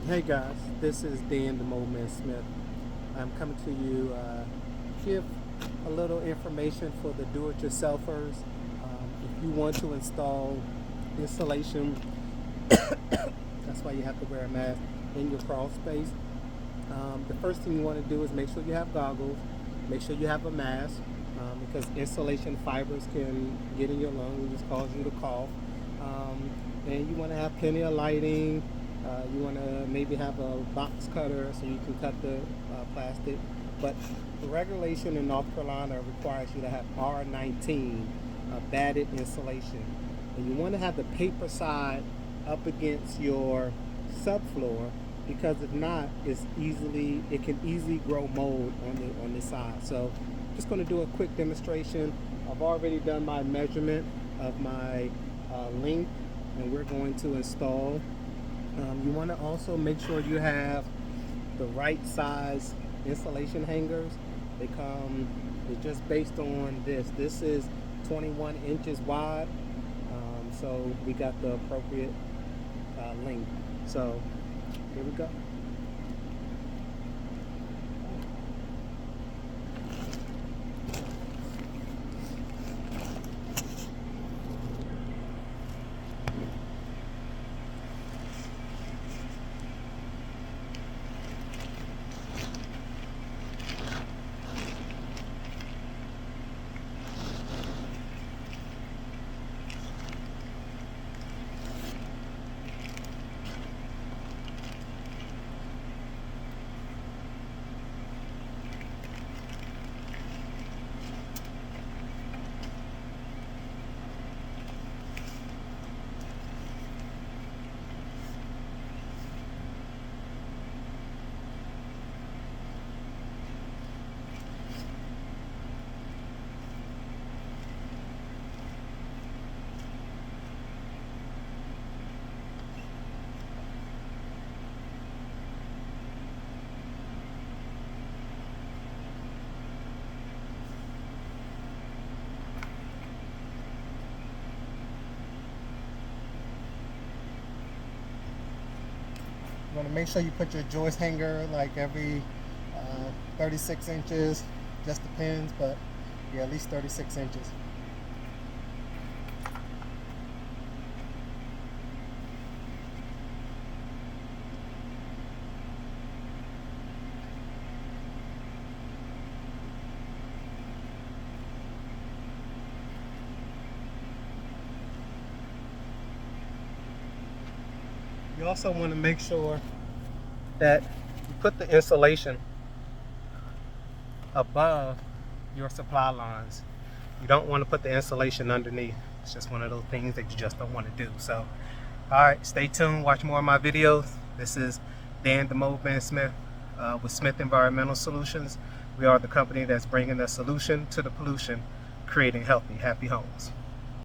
Hey guys, this is Dan the Moleman Smith. I'm coming to you give a little information for the do-it-yourselfers. If you want to install insulation, that's why you have to wear a mask in your crawl space. The first thing you want to do is make sure you have goggles, make sure you have a mask, because insulation fibers can get in your lungs and just cause you to cough. And you want to have plenty of lighting. You want to maybe have a box cutter so you can cut the plastic. But the regulation in North Carolina requires you to have R19 batted insulation. And you want to have the paper side up against your subfloor, because if not, it can easily grow mold on this side. So I'm just going to do a quick demonstration. I've already done my measurement of my length, and we're going to install. You want to also make sure you have the right size insulation hangers. It's just based on this. This is 21 inches wide, so we got the appropriate length. So here we go. You want to make sure you put your joist hanger like every 36 inches. Just depends, but yeah, at least 36 inches. You also want to make sure that you put the insulation above your supply lines. You don't want to put the insulation underneath. It's just one of those things that you just don't want to do. So, all right, stay tuned. Watch more of my videos. This is Dan the Moleman Smith with Smith Environmental Solutions. We are the company that's bringing the solution to the pollution, creating healthy, happy homes.